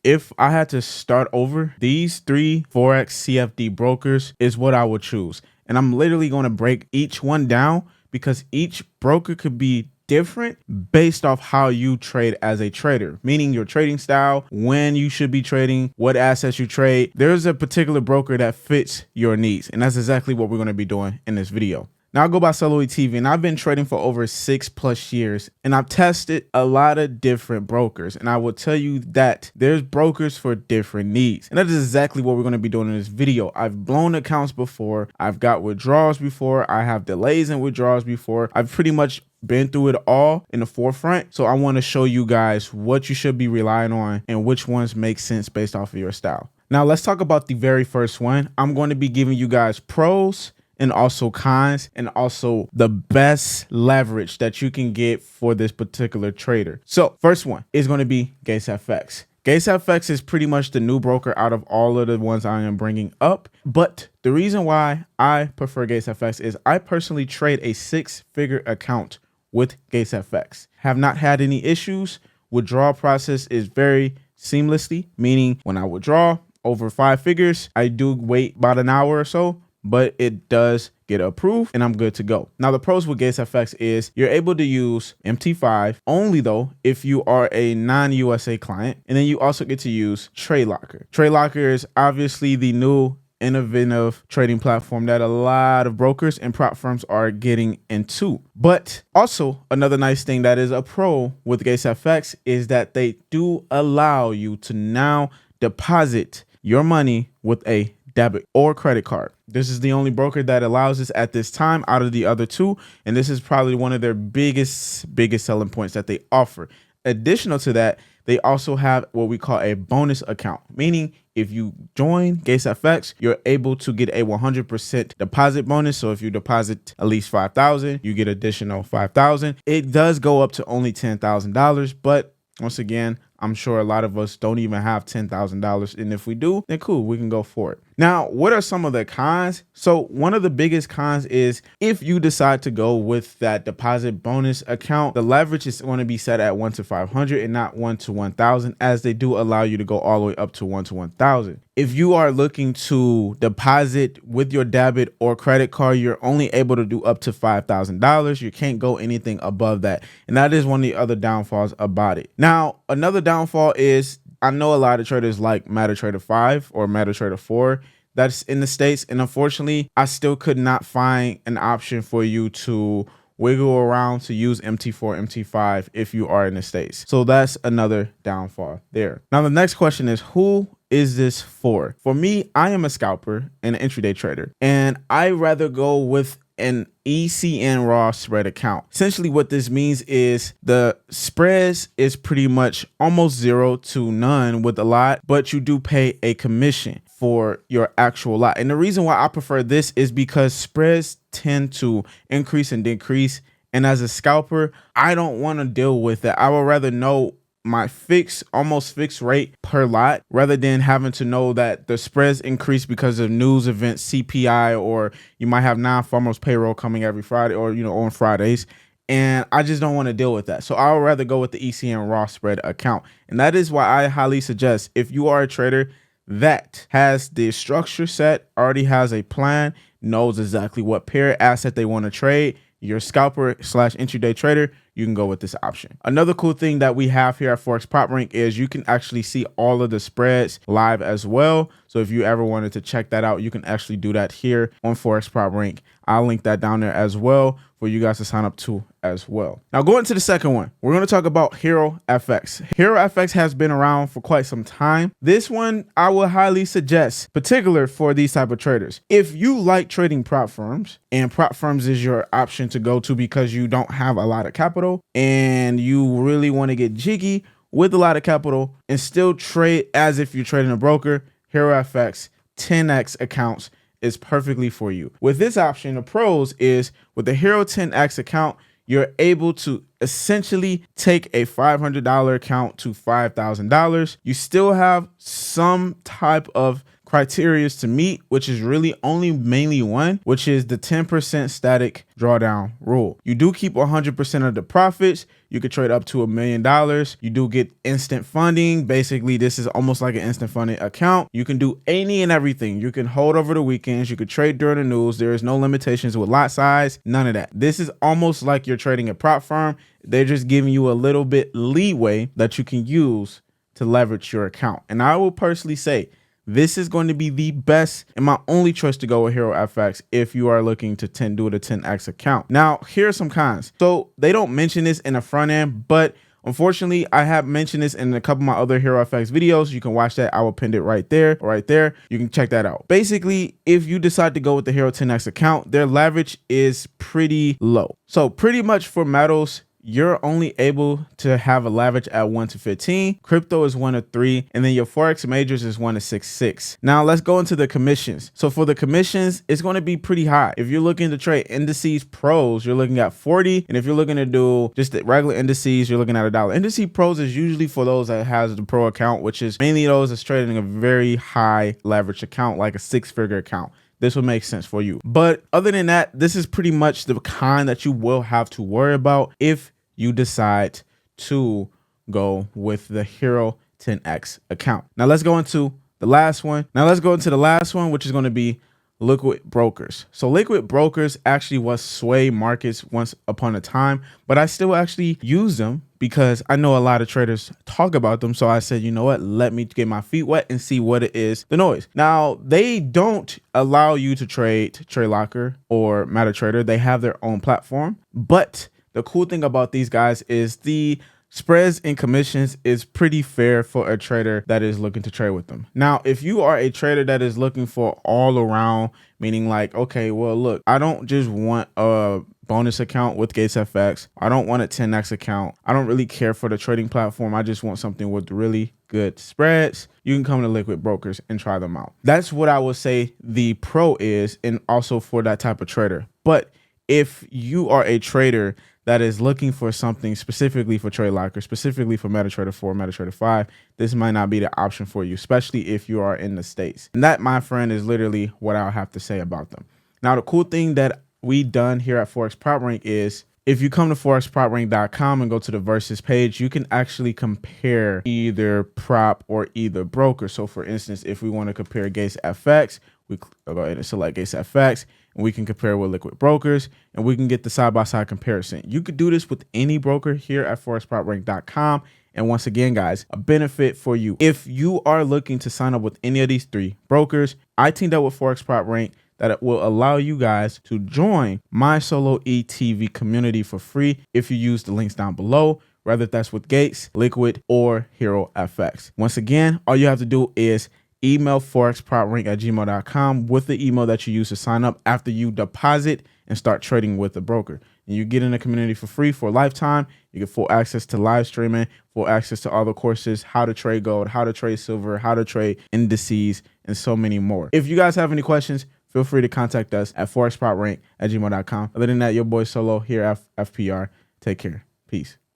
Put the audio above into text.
if I had to start over, these 3 Forex CFD brokers is what I would choose. And I'm literally going to break each one down because each broker could be different based off how you trade as a trader, meaning your trading style, when you should be trading, what assets you trade. There's a particular broker that fits your needs. And that's exactly what we're going to be doing in this video. Now I go by Celoid TV, and I've been trading for over 6+ years, and I've tested a lot of different brokers. And I will tell you that there's brokers for different needs. And that is exactly what we're going to be doing in this video. I've blown accounts before. I've got withdrawals before. I have delays in withdrawals before. I've pretty much been through it all in the forefront. So I want to show you guys what you should be relying on and which ones make sense based off of your style. Now let's talk about the very first one. I'm going to be giving you guys pros and also cons, and also the best leverage that you can get for this particular trader. So first one is going to be GatesFX. GatesFX is pretty much the new broker out of all of the ones I am bringing up. But the reason why I prefer GatesFX is I personally trade a 6-figure account with GatesFX. Have not had any issues. Withdrawal process is very seamlessly, meaning when I withdraw over 5 figures, I do wait about an hour or so, but it does get approved and I'm good to go. Now the pros with GatesFX is you're able to use MT5 only though if you are a non-USA client, and then you also get to use TradeLocker. TradeLocker is obviously the new innovative trading platform that a lot of brokers and prop firms are getting into. But also another nice thing that is a pro with GatesFX is that they do allow you to now deposit your money with a debit or credit card. This is the only broker that allows this at this time out of the other 2. And this is probably one of their biggest selling points that they offer. Additional to that, they also have what we call a bonus account, meaning if you join GatesFX, you're able to get a 100% deposit bonus. So if you deposit at least $5,000, you get additional $5,000. It does go up to only $10,000, but once again, I'm sure a lot of us don't even have $10,000. And if we do, then cool, we can go for it. Now, what are some of the cons? So one of the biggest cons is if you decide to go with that deposit bonus account, the leverage is going to be set at 1 to 500 and not 1 to 1,000, as they do allow you to go all the way up to 1 to 1,000. If you are looking to deposit with your debit or credit card, you're only able to do up to $5,000. You can't go anything above that. And that is one of the other downfalls about it. Now, another downfall is I know a lot of traders like MetaTrader 5 or MetaTrader 4 that's in the States. And unfortunately, I still could not find an option for you to wiggle around to use MT4, MT5 if you are in the States. So that's another downfall there. Now, the next question is, who is this for? For me, I am a scalper and an intraday trader, and I rather go with an ECN raw spread account. Essentially what this means is the spreads is pretty much almost 0 to none with a lot, but you do pay a commission for your actual lot. And the reason why I prefer this is because spreads tend to increase and decrease. And as a scalper, I don't want to deal with that. I would rather know my almost fixed rate per lot rather than having to know that the spreads increase because of news events, CPI, or you might have non-farmers payroll coming every Friday or, on Fridays. And I just don't want to deal with that. So I would rather go with the ECN raw spread account. And that is why I highly suggest if you are a trader that has the structure set, already has a plan, knows exactly what pair asset they want to trade, you're a scalper / intraday trader, you can go with this option. Another cool thing that we have here at forexproprank is you can actually see all of the spreads live as well. So if you ever wanted to check that out, you can actually do that here on forexproprank. I'll link that down there as well for you guys to sign up to as well. Now going to the second one, we're going to talk about HeroFX. HeroFX has been around for quite some time. This one I would highly suggest, particular for these type of traders. If you like trading prop firms, and prop firms is your option to go to because you don't have a lot of capital and you really want to get jiggy with a lot of capital and still trade as if you're trading a broker, HeroFX 10x accounts is perfectly for you. With this option, the pros is with the Hero 10x account, you're able to essentially take a $500 account to $5,000. You still have some type of criteria to meet, which is really only mainly one, which is the 10% static drawdown rule. You do keep 100% of the profits. You could trade up to $1 million. You do get instant funding. Basically, this is almost like an instant funding account. You can do any and everything. You can hold over the weekends. You could trade during the news. There is no limitations with lot size, none of that. This is almost like you're trading a prop firm. They're just giving you a little bit leeway that you can use to leverage your account. And I will personally say, this is going to be the best and my only choice to go with HeroFX if you are looking to do a 10x account. Now, here are some cons. So they don't mention this in the front end, but unfortunately, I have mentioned this in a couple of my other HeroFX videos. You can watch that. I will pin it right there or right there. You can check that out. Basically, if you decide to go with the Hero 10x account, their leverage is pretty low. So pretty much for metals, you're only able to have a leverage at 1 to 15. Crypto is 1 to 3. And then your Forex majors is 1 to 6. Now let's go into the commissions. So for the commissions, it's going to be pretty high. If you're looking to trade indices pros, you're looking at 40. And if you're looking to do just the regular indices, you're looking at $1. Indice pros is usually for those that has the pro account, which is mainly those that's trading a very high leverage account, like a 6-figure account. This will make sense for you. But other than that, this is pretty much the kind that you will have to worry about if you decide to go with the Hero 10x account. Now let's go into the last one. Which is going to be liquid brokers. So liquid brokers actually was sway markets once upon a time, but I still actually use them because I know a lot of traders talk about them. So I said, you know what, let me get my feet wet and see what it is, the noise. Now they don't allow you to trade TradeLocker or MetaTrader. They have their own platform, but the cool thing about these guys is the spreads and commissions is pretty fair for a trader that is looking to trade with them. Now, if you are a trader that is looking for all around, meaning like, okay, well, look, I don't just want a bonus account with GatesFX. I don't want a 10x account. I don't really care for the trading platform. I just want something with really good spreads. You can come to liquid brokers and try them out. That's what I would say the pro is, and also for that type of trader. But if you are a trader that is looking for something specifically for TradeLocker, specifically for MetaTrader 4, MetaTrader 5, this might not be the option for you, especially if you are in the States. And that, my friend, is literally what I'll have to say about them. Now, the cool thing that we done here at Forex Prop Rank is if you come to forexproprank.com and go to the versus page, you can actually compare either prop or either broker. So for instance, if we want to compare GatesFX, we go ahead and select GatesFX, and we can compare with liquid brokers, and we can get the side-by-side comparison. You could do this with any broker here at forexproprank.com. And once again, guys, a benefit for you. If you are looking to sign up with any of these 3 brokers, I teamed up with Forex Prop Rank that will allow you guys to join my solo ETV community for free if you use the links down below, whether that's with Gates, Liquid, or HeroFX. Once again, all you have to do is email forexproprank@gmail.com with the email that you use to sign up after you deposit and start trading with the broker. And you get in the community for free for a lifetime. You get full access to live streaming, full access to all the courses, how to trade gold, how to trade silver, how to trade indices, and so many more. If you guys have any questions, feel free to contact us at forexproprank@gmail.com. Other than that, your boy Solo here at FPR. Take care. Peace.